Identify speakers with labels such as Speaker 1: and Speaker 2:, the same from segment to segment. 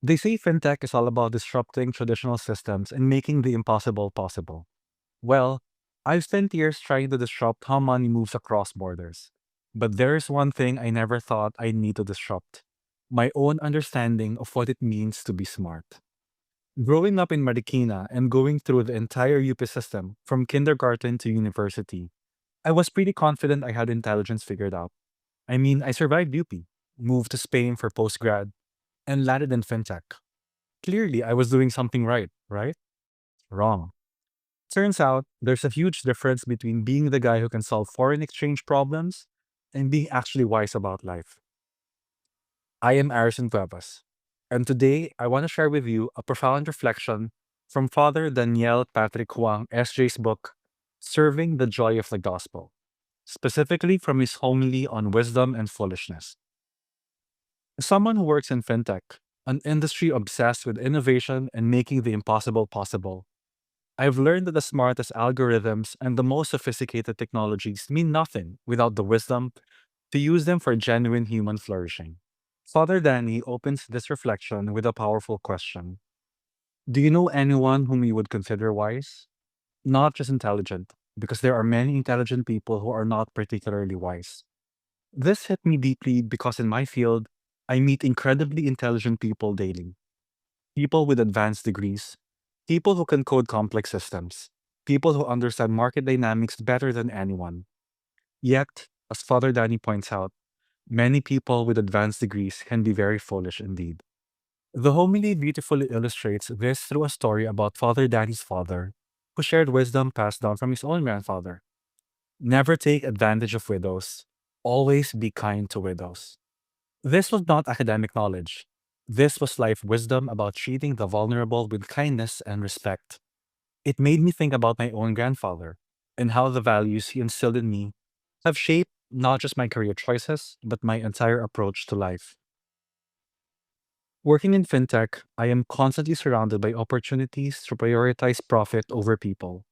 Speaker 1: They say fintech is all about disrupting traditional systems and making the impossible possible. Well, I've spent years trying to disrupt how money moves across borders. But there's one thing I never thought I'd need to disrupt: my own understanding of what it means to be smart. Growing up in Marikina and going through the entire UP system, from kindergarten to university, I was pretty confident I had intelligence figured out. I mean, I survived UP, moved to Spain for postgrad, and landed in fintech. Clearly, I was doing something right, right? Wrong. Turns out there's a huge difference between being the guy who can solve foreign exchange problems and being actually wise about life. I am Areson Cuevas, and today I want to share with you a profound reflection from Father Daniel Patrick Huang SJ's book, Serving the Joy of the Gospel, specifically from his homily on wisdom and foolishness. As someone who works in fintech, an industry obsessed with innovation and making the impossible possible, I've learned that the smartest algorithms and the most sophisticated technologies mean nothing without the wisdom to use them for genuine human flourishing. Father Danny opens this reflection with a powerful question: do you know anyone whom you would consider wise? Not just intelligent, because there are many intelligent people who are not particularly wise. This hit me deeply because in my field, I meet incredibly intelligent people daily. People with advanced degrees, people who can code complex systems, people who understand market dynamics better than anyone. Yet, as Father Danny points out, many people with advanced degrees can be very foolish indeed. The homily beautifully illustrates this through a story about Father Danny's father, who shared wisdom passed down from his own grandfather. Never take advantage of widows. Always be kind to widows. This was not academic knowledge. This was life wisdom about treating the vulnerable with kindness and respect. It made me think about my own grandfather and how the values he instilled in me have shaped not just my career choices, but my entire approach to life. Working in fintech, I am constantly surrounded by opportunities to prioritize profit over people,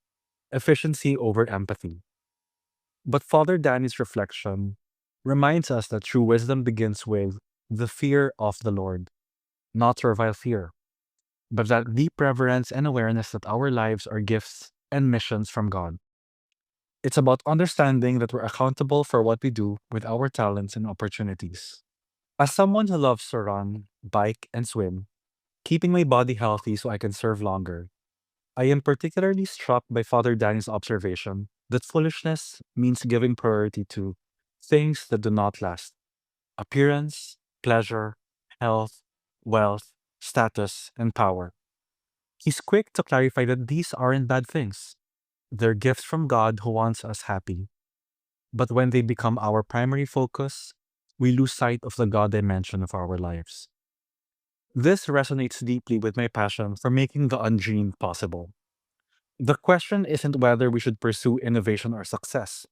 Speaker 1: efficiency over empathy. But Father Danny's reflection reminds us that true wisdom begins with the fear of the Lord, not servile fear, but that deep reverence and awareness that our lives are gifts and missions from God. It's about understanding that we're accountable for what we do with our talents and opportunities. As someone who loves to run, bike, and swim, keeping my body healthy so I can serve longer, I am particularly struck by Father Danny's observation that foolishness means giving priority to things that do not last: appearance, pleasure, health, wealth, status, and power. He's quick to clarify that these aren't bad things. They're gifts from God who wants us happy. But when they become our primary focus, we lose sight of the God dimension of our lives. This resonates deeply with my passion for making the undreamed possible. The question isn't whether we should pursue innovation or success,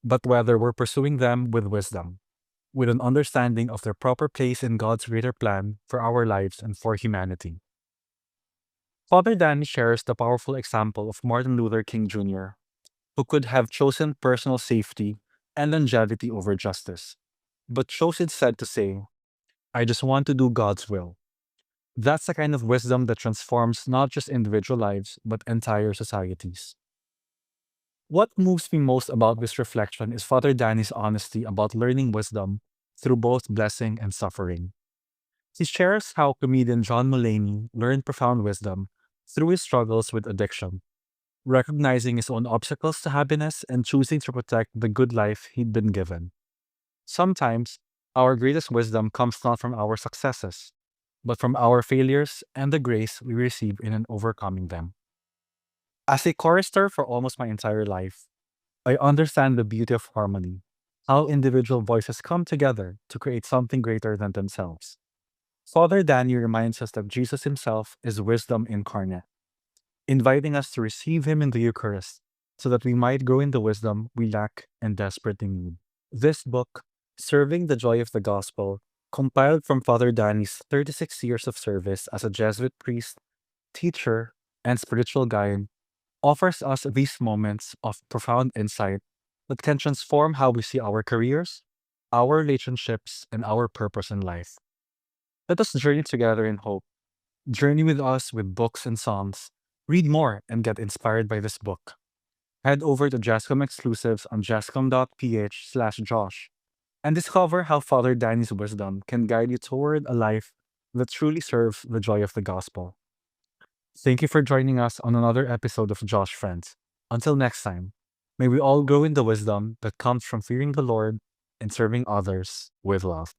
Speaker 1: but whether we're pursuing them with wisdom, with an understanding of their proper place in God's greater plan for our lives and for humanity. Father Dan shares the powerful example of Martin Luther King Jr., who could have chosen personal safety and longevity over justice, but chose instead to say, I just want to do God's will. That's the kind of wisdom that transforms not just individual lives, but entire societies. What moves me most about this reflection is Father Danny's honesty about learning wisdom through both blessing and suffering. He shares how comedian John Mulaney learned profound wisdom through his struggles with addiction, recognizing his own obstacles to happiness and choosing to protect the good life he'd been given. Sometimes, our greatest wisdom comes not from our successes, but from our failures and the grace we receive in overcoming them. As a chorister for almost my entire life, I understand the beauty of harmony, how individual voices come together to create something greater than themselves. Father Danny reminds us that Jesus himself is wisdom incarnate, inviting us to receive him in the Eucharist so that we might grow in the wisdom we lack and desperately need. This book, Serving the Joy of the Gospel, compiled from Father Danny's 36 years of service as a Jesuit priest, teacher, and spiritual guide, offers us these moments of profound insight that can transform how we see our careers, our relationships, and our purpose in life. Let us journey together in hope, Journey with us with books and songs. Read more and get inspired by this book. Head over to Jascom exclusives on jascom.ph/Josh and discover how Father Danny's wisdom can guide you toward a life that truly serves the joy of the gospel. Thank you for joining us on another episode of Josh Friends. Until next time, may we all grow in the wisdom that comes from fearing the Lord and serving others with love.